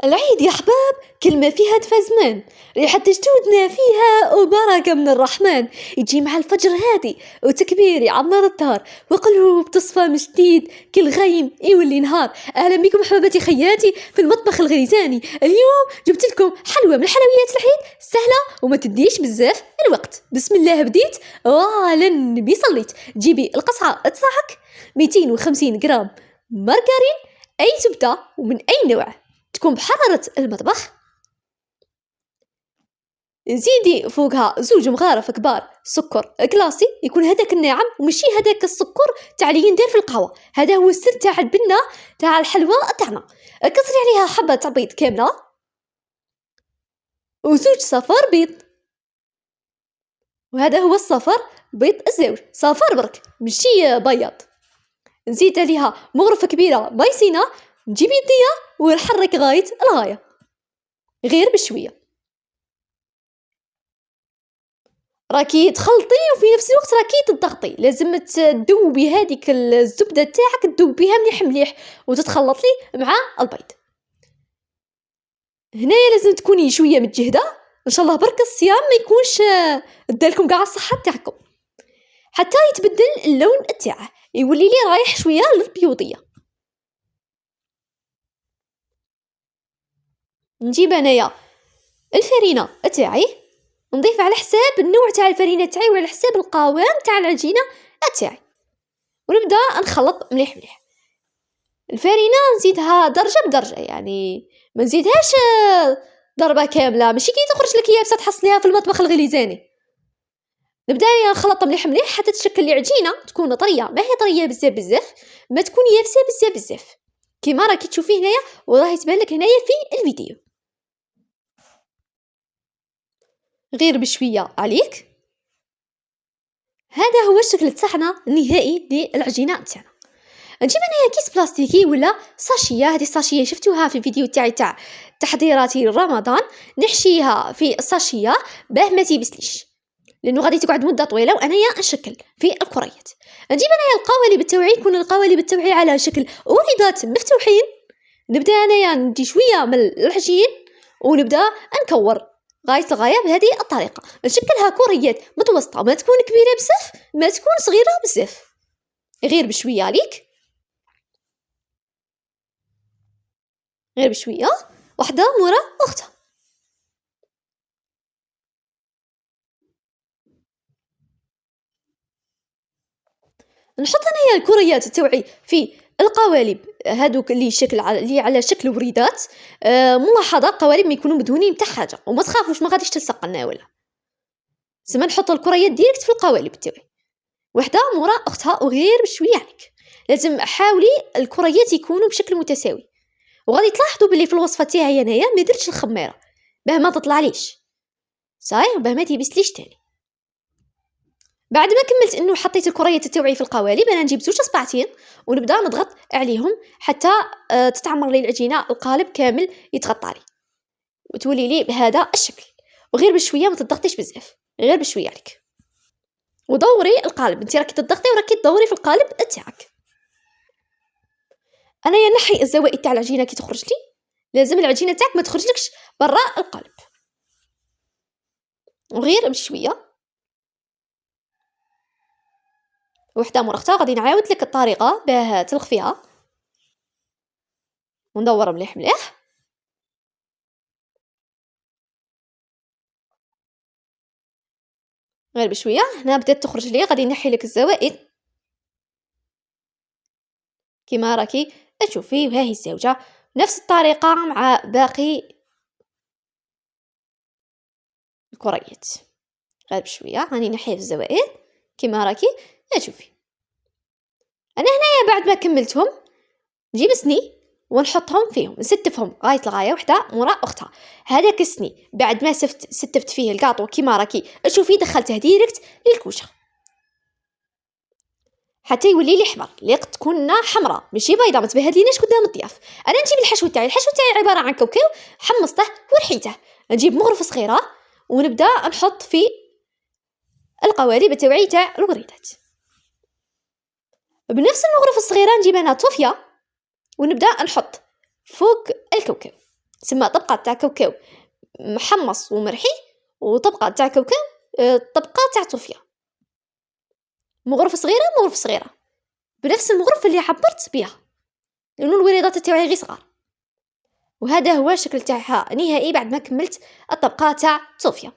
العيد يا أحباب كلمة فيها دفى زمان، ريحة جدودنا فيها وبركة من الرحمن. يجي مع الفجر هادي وتكبير يعمر الدار، وقلوب تصفى من جديد، كل غيم يولي نهار. أهلا بكم أحبابتي خياتي في المطبخ الغريزاني. اليوم جبت لكم حلوة من حلويات العيد سهلة وما تديش بزاف الوقت. بسم الله بديت وعلى النبي صليت. جيبي القصعة تاعك 250 جرام مارغرين، أي زبدة ومن أي نوع تكون بحرارة المطبخ. نزيدي فوقها 2 مغارف كبار سكر كلاسي، يكون هذاك الناعم ومشي هذاك السكر تاع اللي يندير في القهوة. هذا هو السر تاع البنة تاع الحلوى تاعنا. كسري عليها حبة تاع بيض كاملة و2 صفار بيض، وهذا هو الصفر بيض الزوج، صفار برك مشي بياض. نزيد عليها مغرفة كبيرة مايسينا، نجيب يديها ونحرك غاية الغاية غير بشوية. راكي تخلطي وفي نفس الوقت راكي تضغطي، لازم تذوبي هذيك الزبده تاعك، تذوبيها مليح مليح وتتخلط لي مع البيض. هنايا لازم تكوني شويه متجهده ان شاء الله برك الصيام ما يكونش ادالكم كاع الصحه تاعكم، حتى يتبدل اللون تاعه يولي لي رايح شويه للبيوضيه. نجيب انايا الفرينه تاعي، نضيف على حساب النوع تاع الفرينه تاعي وعلى حساب القوام تاع العجينه تاعي، ونبدا نخلط مليح مليح. الفرينه نزيدها درجه بدرجه، يعني ما نزيدهاش ضربه كامله، ماشي كي تخرج لك يابسه تحصليها في المطبخ الغليزاني. نبدا نخلط مليح مليح حتى تشكل لي عجينه تكون طريه، ما هي طريه بزاف بزاف، ما تكون يابسه بزاف بزاف كيما راكي تشوفي هنايا وراه يتبان لك هنايا في الفيديو. غير بشويه عليك. هذا هو الشكل تاعنا النهائي للعجينه تاعنا. نجيب انايا كيس بلاستيكي ولا ساشيه، هذه الساشيه شفتوها في الفيديو تاعي تاع تحضيراتي لرمضان، نحشيها في الساشيه باه ما تيبسليش لانه غادي تقعد مده طويله وانايا نشكل في الكريات. نجيب انايا القوالب تاوعي، يكون القوالب تاوعي على شكل وريدات مفتوحين. نبدا انايا ندي شويه من العجين ونبدا نكور غايه الغايه بهذه الطريقه، نشكلها كريات متوسطه، ما تكون كبيره بزاف ما تكون صغيره بزاف، غير بشويه عليك، غير بشويه وحده مورا اختها. نحط انايا الكريات تاوعي في القوالب هادوك اللي شكل اللي على شكل وريدات. ملاحظه قوالب ما يكونوا مدهونين تاع حاجه، وما تخافوش ما غاديش تلصق لنا ولا زعما نحط الكريات ديريكت في القوالب تاوعي وحده مورا اختها وغير بشويه عليك. لازم حاولي الكريات يكونوا بشكل متساوي، وغادي تلاحظوا باللي في الوصفه تاعي انايا ما درتش الخميره باه ما تطلعليش صاير باه ما تيبسليش تاني. بعد ما كملت انه حطيت الكريات تاوعي في القوالب، انا نجيب 2 اصبعتين ونبدا نضغط عليهم حتى تتعمر لي العجينه، القالب كامل يتغطى لي وتولي لي بهذا الشكل. وغير بشويه ما تضغطيش بزاف، غير بشويه عليك، ودوري القالب، انت راكي تضغطي وراكي تدوري في القالب تاعك. انايا نحي الزوائد تاع العجينه كي تخرج لي، لازم العجينه تاعك ما تخرجلكش برا القالب. وغير بشويه وحده مور اختها غادي نعاود لك الطريقه باه تلخفيها وندور مليح مليح. غير بشويه هنا بدات تخرج لي، غادي نحي لك الزوائد كما راكي تشوفي، وها هي الزوجه نفس الطريقه مع باقي الكريات. غير بشويه راني نحي في الزوائد كما راكي تشوفي. انا هنايا بعد ما كملتهم نجيب سني ونحطهم فيهم، نستفهم غايه الغايه وحده مورا اختها. هذاك السني بعد ما ستفت فيه الكاطو كيما راكي تشوفي دخلته ديريكت للكوشه حتى يولي لي احمر، اللي تكون حمراء ماشي بيضاء، ما تبهدليناش قدام الضياف. انا نجيب الحشو تاعي، الحشو تاعي عباره عن كاوكاو حمصته ورحيته. نجيب مغرفه صغيره ونبدا نحط في القوالب تاعي تاع الوريدات. بنفس المغرفه الصغيره نجيب انا طوفيه ونبدا نحط فوق الكاوكاو تسمى طبقة تاع كاوكاو محمص ومرحي، وطبقة تاع كاوكاو طبقة تاع صوفيا، مغرفة صغيرة بنفس المغرفة اللي عبرت بها، لأنه الوريدات تاعي غير صغار. وهذا هو الشكل تاعها نهائي بعد ما كملت الطبقة تاع صوفيا.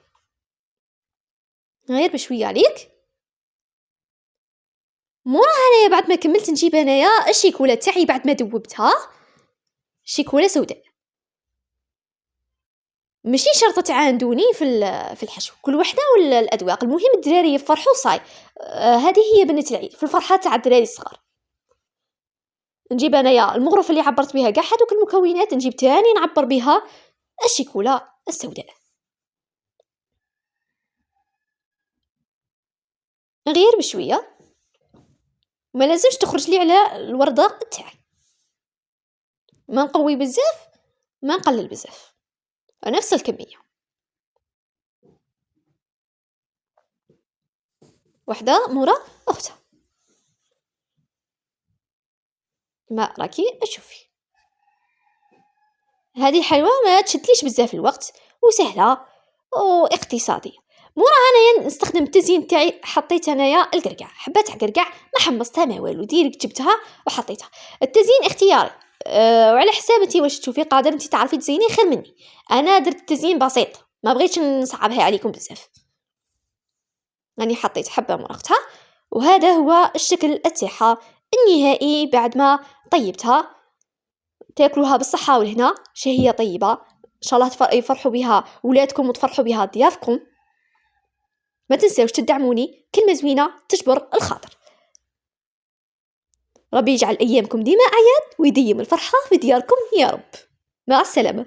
غير بشوية عليك. مورا هنايا بعد ما كملت نجيب هنايا الشيكولا تاعي بعد ما ذوبتها، شيكولا سوداء. ماشي شرط تعاندوني في الحشو، كل وحده ولا الاذواق، المهم الدراري يفرحوا صاي. هذه هي بنت العيد في الفرحه تاع الدراري الصغار. نجيب انايا المغرفه اللي عبرت بها كاع هذوك المكونات، نجيب تاني نعبر بها الشيكولا السوداء. نغير بشويه، ما لازمش تخرج لي على الورده تاعي، ما نقوي بزاف ما نقلل بزاف، نفس الكميه، وحده مورا اختها. ما راكي تشوفي هذه حلوة ما تشدليش بزاف الوقت وسهلة واقتصادية. مورا انايا نستخدم التزيين تاعي، حطيت انايا القرقع، حبات قرقع ما حمصتها ما والو، ديريكت جبتها وحطيتها. التزيين اختياري، وعلى حساب انتي واش تشوفي قادر انتي تعرفي تزيني خير مني. انا درت التزيين بسيط، ما بغيتش نصعبها عليكم بزاف، راني حطيت حبة من اختها. وهذا هو الشكل تاعها النهائي بعد ما طيبتها. تاكلوها بالصحة والهنا، شهية طيبة ان شاء الله يفرحوا بها ولادكم وتفرحوا بها ضيافكم. ما تنساوش تدعموني، كلمة زوينة تجبر الخاطر. ربي يجعل ايامكم ديما اعياد ويديم الفرحة في دياركم يا رب. مع السلامة.